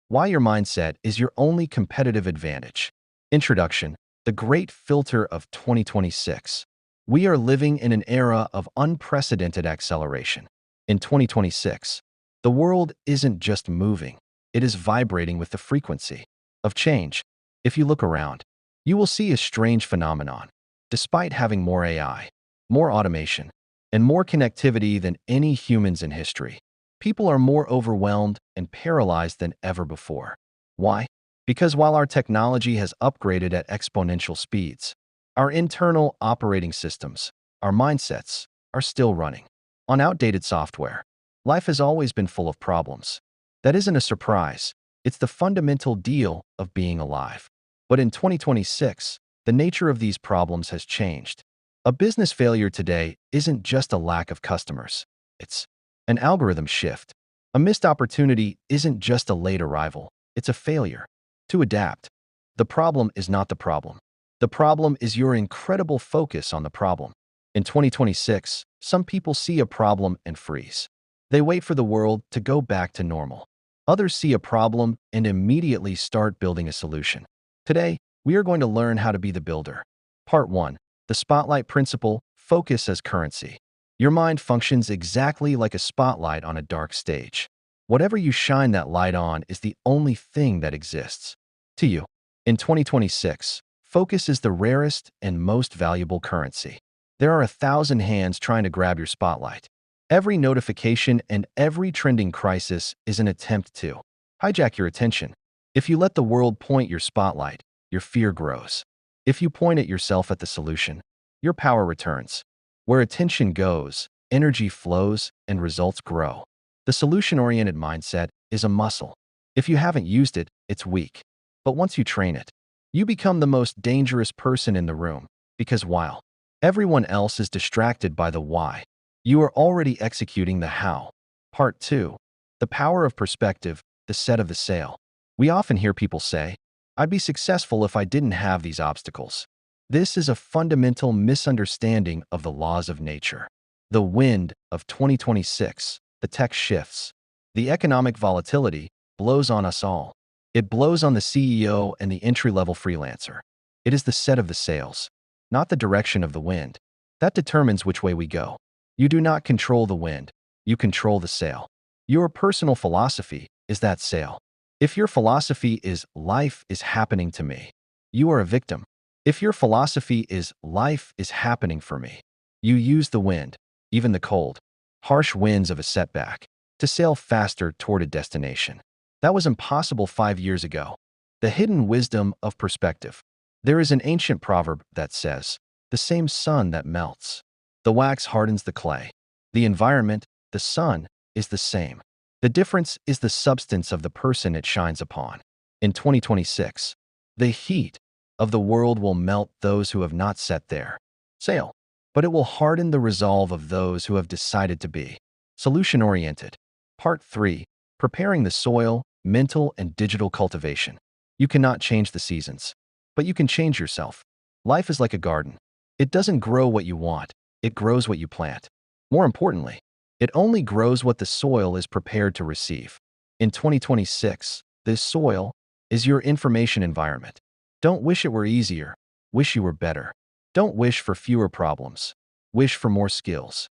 Why your mindset is your only competitive advantage. Introduction: the great filter of 2026. We are living in an era of unprecedented acceleration. In 2026, the world isn't just moving, it is vibrating with the frequency of change. If you look around, you will see a strange phenomenon. Despite having more AI, more automation, and more connectivity than any humans in history, people are more overwhelmed and paralyzed than ever before. Why? Because while our technology has upgraded at exponential speeds, our internal operating systems, our mindsets, are still running on outdated software. Life has always been full of problems. That isn't a surprise. It's the fundamental deal of being alive. But in 2026, the nature of these problems has changed. A business failure today isn't just a lack of customers. It's an algorithm shift. A missed opportunity isn't just a late arrival. It's a failure to adapt. The problem is not the problem. The problem is your incredible focus on the problem. In 2026, some people see a problem and freeze. They wait for the world to go back to normal. Others see a problem and immediately start building a solution. Today, we are going to learn how to be the builder. Part 1. The Spotlight Principle: Focus as Currency. Your mind functions exactly like a spotlight on a dark stage. Whatever you shine that light on is the only thing that exists to you. In 2026, focus is the rarest and most valuable currency. There are 1,000 hands trying to grab your spotlight. Every notification and every trending crisis is an attempt to hijack your attention. If you let the world point your spotlight, your fear grows. If you point at yourself at the solution, your power returns. Where attention goes, energy flows, and results grow. The solution-oriented mindset is a muscle. If you haven't used it, it's weak. But once you train it, you become the most dangerous person in the room, because while everyone else is distracted by the why, you are already executing the how. Part 2. The Power of Perspective: The Set of the Sail. We often hear people say, "I'd be successful if I didn't have these obstacles." This is a fundamental misunderstanding of the laws of nature. The wind of 2026, the tech shifts. The economic volatility blows on us all. It blows on the CEO and the entry-level freelancer. It is the set of the sails, not the direction of the wind, that determines which way we go. You do not control the wind, you control the sail. Your personal philosophy is that sail. If your philosophy is "life is happening to me," you are a victim. If your philosophy is "life is happening for me," you use the wind, even the cold, harsh winds of a setback, to sail faster toward a destination. That was impossible 5 years ago. The hidden wisdom of perspective. There is an ancient proverb that says, "The same sun that melts the wax hardens the clay." The environment, the sun, is the same. The difference is the substance of the person it shines upon. In 2026, the heat of the world will melt those who have not set their sail, but it will harden the resolve of those who have decided to be solution-oriented. Part 3. Preparing the soil: Mental and Digital Cultivation. You cannot change the seasons, but you can change yourself. Life is like a garden. It doesn't grow what you want, it grows what you plant. More importantly, it only grows what the soil is prepared to receive. In 2026, this soil is your information environment. Don't wish it were easier, wish you were better. Don't wish for fewer problems, wish for more skills.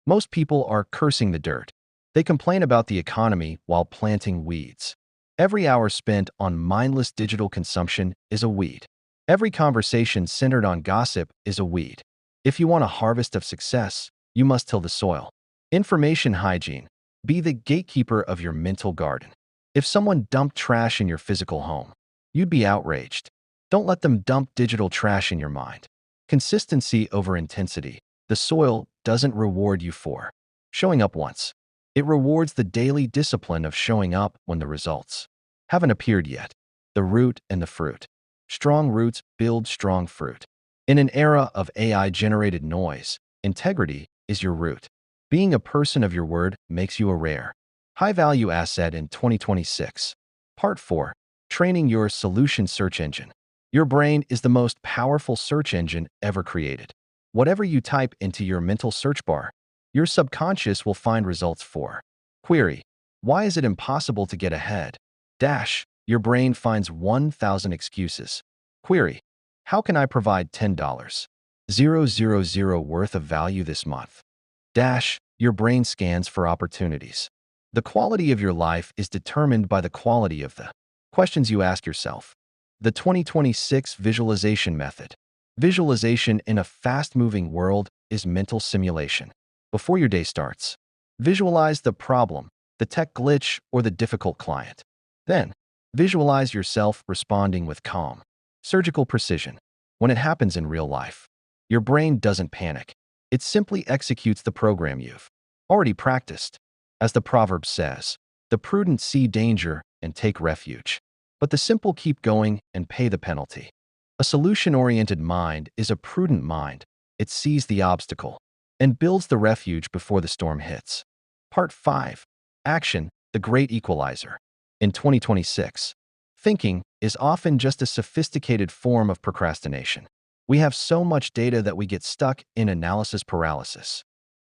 Most people are cursing the dirt. They complain about the economy while planting weeds. Every hour spent on mindless digital consumption is a weed. Every conversation centered on gossip is a weed. If you want a harvest of success, you must till the soil. Information hygiene. Be the gatekeeper of your mental garden. If someone dumped trash in your physical home, you'd be outraged. Don't let them dump digital trash in your mind. Consistency over intensity. The soil doesn't reward you for showing up once. It rewards the daily discipline of showing up when the results haven't appeared yet. The root and the fruit. Strong roots build strong fruit. In an era of AI-generated noise, integrity is your root. Being a person of your word makes you a rare, high-value asset in 2026. Part 4. Training your solution search engine. Your brain is the most powerful search engine ever created. Whatever you type into your mental search bar, your subconscious will find results for. Query: why is it impossible to get ahead? Your brain finds 1,000 excuses. Query: how can I provide $10,000 worth of value this month? Your brain scans for opportunities. The quality of your life is determined by the quality of the questions you ask yourself. The 2026 visualization method. Visualization in a fast-moving world is mental simulation. Before your day starts, visualize the problem, the tech glitch, or the difficult client. Then, visualize yourself responding with calm, surgical precision. When it happens in real life, your brain doesn't panic. It simply executes the program you've already practiced. As the proverb says, the prudent see danger and take refuge, but the simple keep going and pay the penalty. A solution-oriented mind is a prudent mind. It sees the obstacle and builds the refuge before the storm hits. Part 5. Action, the great equalizer. In 2026, thinking is often just a sophisticated form of procrastination. We have so much data that we get stuck in analysis paralysis.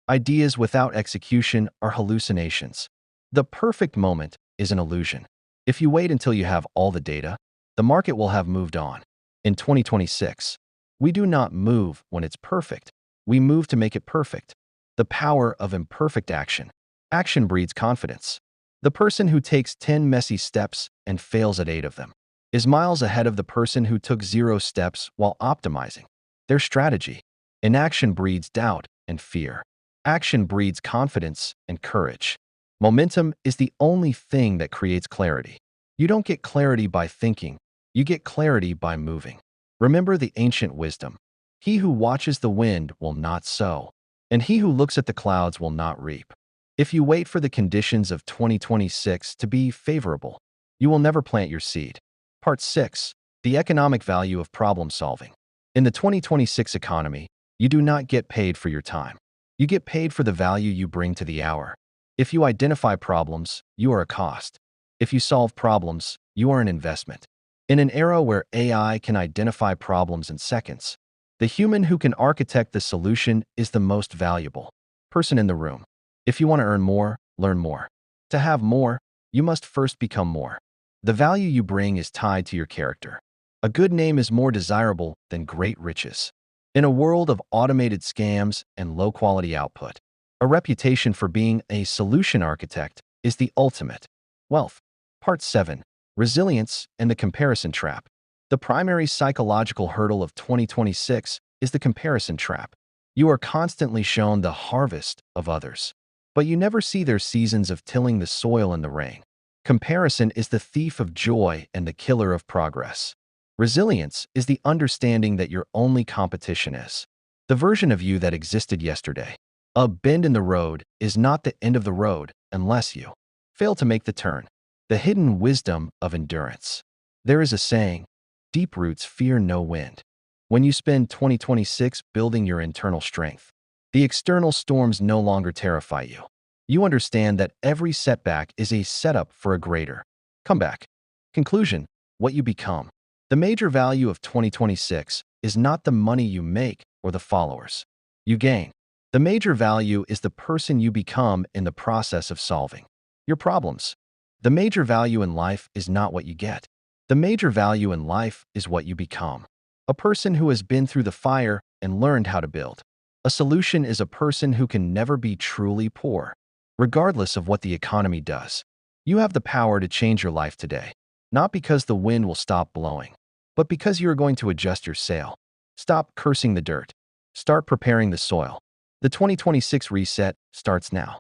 Ideas without execution are hallucinations. The perfect moment is an illusion. If you wait until you have all the data, the market will have moved on. In 2026, we do not move when it's perfect. We move to make it perfect. The power of imperfect action. Action breeds confidence. The person who takes 10 messy steps and fails at 8 of them is miles ahead of the person who took 0 steps while optimizing their strategy. Inaction breeds doubt and fear. Action breeds confidence and courage. Momentum is the only thing that creates clarity. You don't get clarity by thinking. You get clarity by moving. Remember the ancient wisdom. He who watches the wind will not sow, and he who looks at the clouds will not reap. If you wait for the conditions of 2026 to be favorable, you will never plant your seed. Part 6. The economic value of problem solving. In the 2026 economy, you do not get paid for your time. You get paid for the value you bring to the hour. If you identify problems, you are a cost. If you solve problems, you are an investment. In an era where AI can identify problems in seconds, the human who can architect the solution is the most valuable person in the room. If you want to earn more, learn more. To have more, you must first become more. The value you bring is tied to your character. A good name is more desirable than great riches. In a world of automated scams and low-quality output, a reputation for being a solution architect is the ultimate wealth. Part 7. Resilience and the comparison trap. The primary psychological hurdle of 2026 is the comparison trap. You are constantly shown the harvest of others, but you never see their seasons of tilling the soil in the rain. Comparison is the thief of joy and the killer of progress. Resilience is the understanding that your only competition is the version of you that existed yesterday. A bend in the road is not the end of the road unless you fail to make the turn. The hidden wisdom of endurance. There is a saying, deep roots fear no wind. When you spend 2026 building your internal strength, the external storms no longer terrify you. You understand that every setback is a setup for a greater comeback. Conclusion: what you become. The major value of 2026 is not the money you make or the followers you gain. The major value is the person you become in the process of solving your problems. The major value in life is not what you get. The major value in life is what you become. A person who has been through the fire and learned how to build a solution is a person who can never be truly poor. Regardless of what the economy does, you have the power to change your life today. Not because the wind will stop blowing, but because you are going to adjust your sail. Stop cursing the dirt. Start preparing the soil. The 2026 reset starts now.